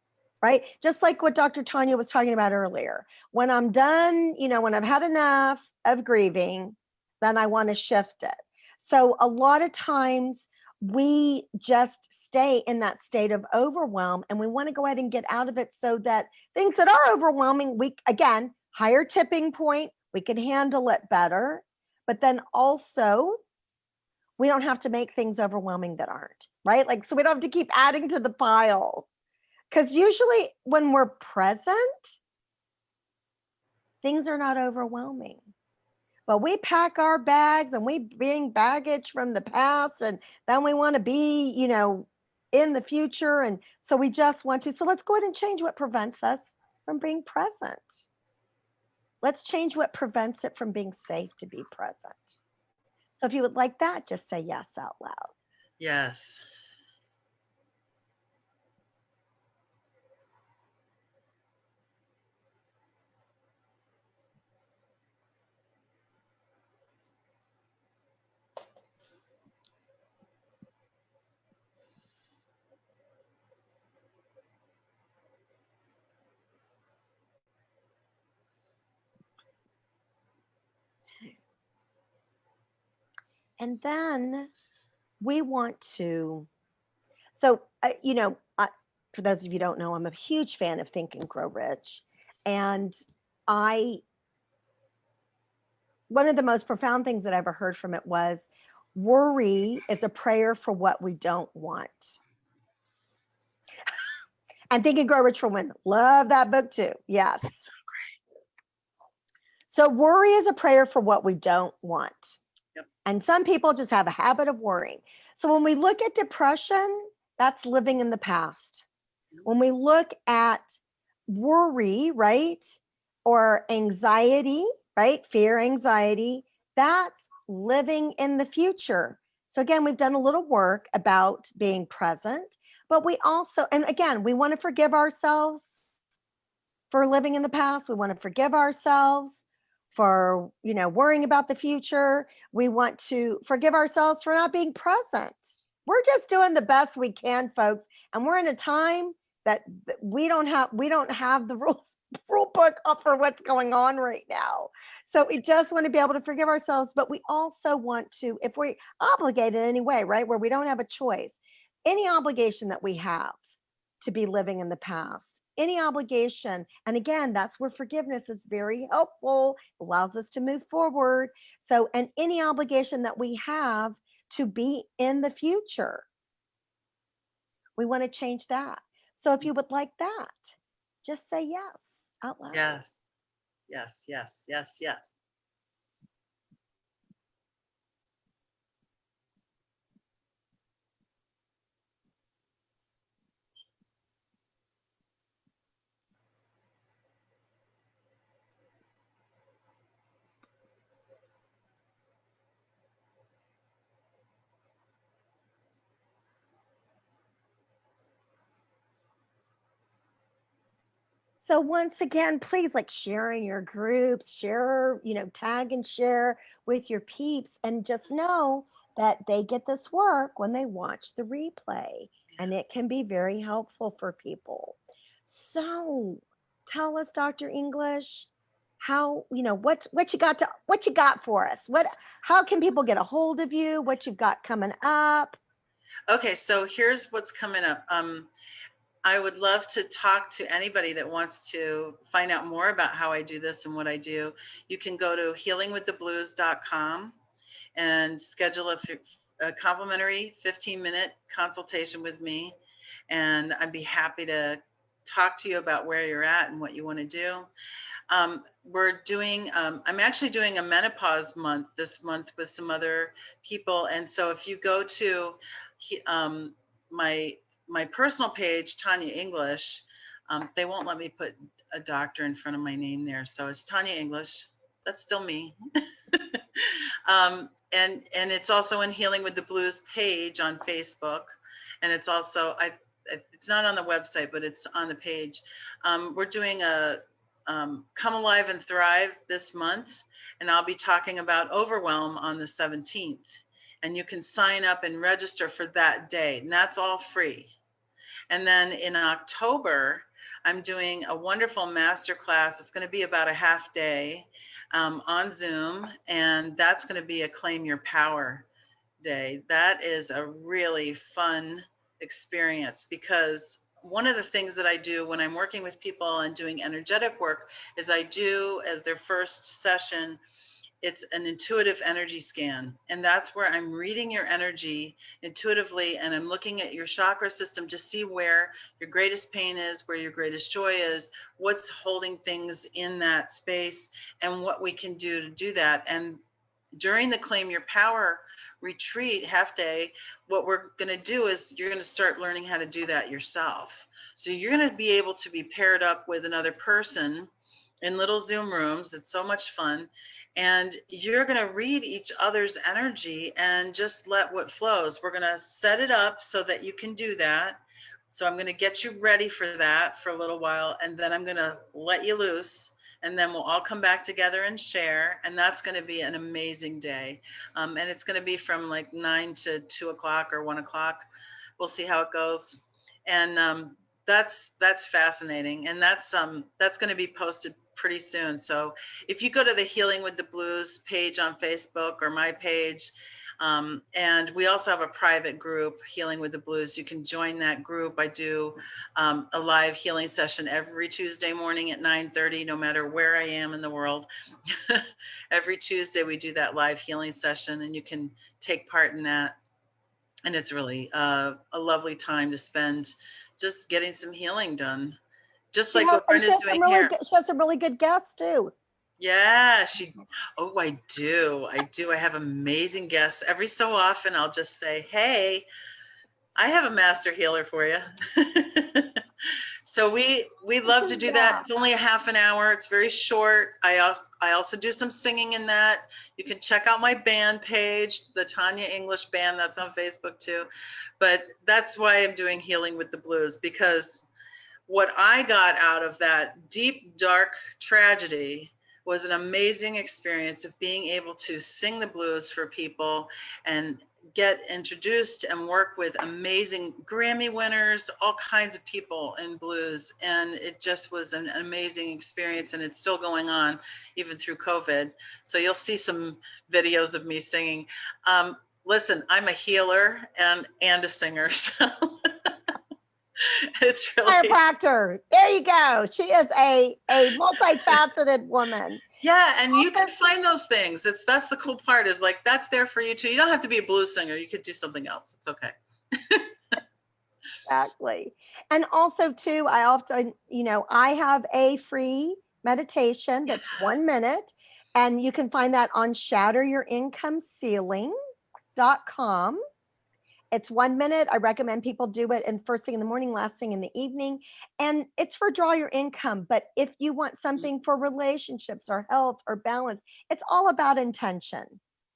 right? Just like what Dr. Tanya was talking about earlier. When I'm done, when I've had enough of grieving, then I want to shift it. So a lot of times we just stay in that state of overwhelm, and we want to go ahead and get out of it so that things that are overwhelming, we, again, higher tipping point, we can handle it better. But then also, we don't have to make things overwhelming that aren't, right? Like, so we don't have to keep adding to the pile. Because usually when we're present, things are not overwhelming. But we pack our bags and we bring baggage from the past, and then we want to be, in the future. And so we just want to. So let's go ahead and change what prevents us from being present. Let's change what prevents it from being safe to be present. So if you would like that, just say yes out loud. Yes. And then we want to, so, for those of you who don't know, I'm a huge fan of Think and Grow Rich. And one of the most profound things that I ever heard from it was, worry is a prayer for what we don't want. And Think and Grow Rich for Women. Love that book too. Yes. So worry is a prayer for what we don't want. Yep. And some people just have a habit of worrying. So when we look at depression, that's living in the past. When we look at worry, right, or anxiety, right, fear, anxiety, that's living in the future. So again, we've done a little work about being present, but we also, and again, we want to forgive ourselves for living in the past. We want to forgive ourselves for, worrying about the future. We want to forgive ourselves for not being present. We're just doing the best we can, folks. And we're in a time that we don't have the rules. rule book up for what's going on right now. So we just want to be able to forgive ourselves, but we also want to, if we're obligated anyway, right, where we don't have a choice, any obligation that we have to be living in the past, any obligation. And again, that's where forgiveness is very helpful, allows us to move forward. So, and any obligation that we have to be in the future, we want to change that. So if you would like that, just say yes out loud. Yes. Yes, yes, yes, yes. So once again, please like share in your groups, share, tag and share with your peeps, and just know that they get this work when they watch the replay, and it can be very helpful for people. So tell us, Dr. English, how, what you got for us? How can people get a hold of you? What you've got coming up? Okay, so here's what's coming up. I would love to talk to anybody that wants to find out more about how I do this and what I do. You can go to healingwiththeblues.com and schedule a complimentary 15-minute consultation with me. And I'd be happy to talk to you about where you're at and what you want to do. I'm actually doing a menopause month this month with some other people. And so if you go to my personal page, Tanya English, they won't let me put a doctor in front of my name there. So it's Tanya English. That's still me. And it's also in Healing with the Blues page on Facebook. And it's also, it's not on the website, but it's on the page. We're doing a Come Alive and Thrive this month, and I'll be talking about overwhelm on the 17th. And you can sign up and register for that day, and that's all free. And then in October, I'm doing a wonderful masterclass. It's going to be about a half day on Zoom, and that's going to be a Claim Your Power day. That is a really fun experience because one of the things that I do when I'm working with people and doing energetic work is I do, as their first session, it's an intuitive energy scan. And that's where I'm reading your energy intuitively, and I'm looking at your chakra system to see where your greatest pain is, where your greatest joy is, what's holding things in that space, and what we can do to do that. And during the Claim Your Power retreat half day, what we're going to do is you're going to start learning how to do that yourself. So you're going to be able to be paired up with another person in little Zoom rooms. It's so much fun. And you're going to read each other's energy and just let what flows. We're going to set it up so that you can do that. So I'm going to get you ready for that for a little while, and then I'm going to let you loose, and then we'll all come back together and share. And that's going to be an amazing day. And it's going to be from like 9 to 2 o'clock or 1 o'clock. We'll see how it goes. And that's fascinating. And that's going to be posted pretty soon. So if you go to the Healing with the Blues page on Facebook or my page, and we also have a private group, Healing with the Blues. You can join that group. I do a live healing session every Tuesday morning at 9:30, no matter where I am in the world. Every Tuesday we do that live healing session, and you can take part in that. And it's really a lovely time to spend just getting some healing done. Just like what Brenda's doing here. She has some really good guests too. Yeah, I do. I have amazing guests. Every so often I'll just say, hey, I have a master healer for you. So we love to do that. It's only a half an hour. It's very short. I also do some singing in that. You can check out my band page, the Tanya English Band. That's on Facebook too. But that's why I'm doing Healing with the Blues, because what I got out of that deep, dark tragedy was an amazing experience of being able to sing the blues for people and get introduced and work with amazing Grammy winners, all kinds of people in blues. And it just was an amazing experience, and it's still going on even through COVID. So you'll see some videos of me singing. Listen, I'm a healer and a singer, so it's really, Chiropractor. There you go. She is a multifaceted woman. yeah, and you can find those things. That's the cool part, is like that's there for you too. You don't have to be a blues singer. You could do something else. It's okay. Exactly. And also too, I often, I have a free meditation that's 1 minute, and you can find that on shatteryourincomeCeiling.com. It's 1 minute. I recommend people do it in first thing in the morning, last thing in the evening. And it's for draw your income. But if you want something for relationships or health or balance, it's all about intention.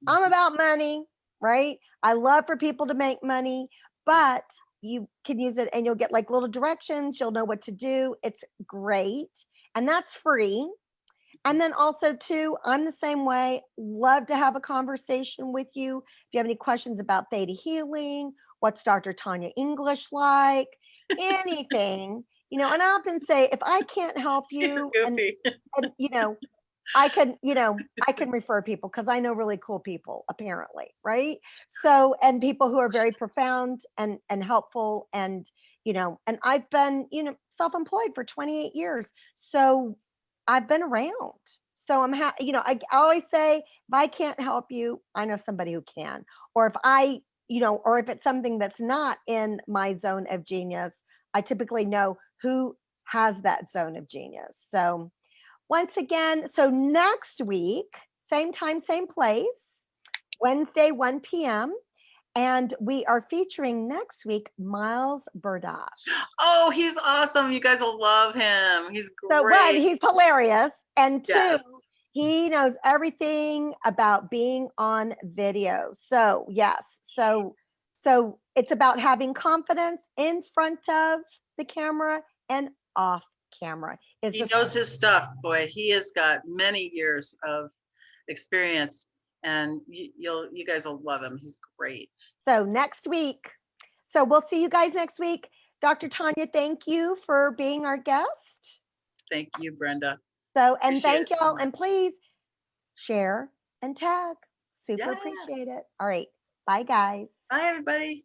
I'm about money, right? I love for people to make money, but you can use it and you'll get like little directions. You'll know what to do. It's great. And that's free. And then also too, I'm the same way. Love to have a conversation with you. If you have any questions about Theta Healing, what's Dr. Tanya English like, anything, and I often say, if I can't help you, and I can refer people, because I know really cool people, apparently, right? So, and people who are very profound and helpful, and and I've been self-employed for 28 years, so I've been around. So I always say, if I can't help you, I know somebody who can. Or if or if it's something that's not in my zone of genius, I typically know who has that zone of genius. So once again, so next week, same time, same place, Wednesday, 1 p.m. And we are featuring next week Miles Burdash. Oh, he's awesome. You guys will love him. He's So one, great. he's hilarious. And two, Yes. he knows everything about being on video. So yes. So it's about having confidence in front of the camera and off camera. He knows his stuff, boy. He has got many years of experience, and you guys will love him. He's great. So next week. So we'll see you guys next week. Dr. Tanya, thank you for being our guest. Thank you, Brenda. So, and Appreciate thank it so y'all. And much. please share and tag. Super Yeah. appreciate it. All right. Bye, guys. Bye, everybody.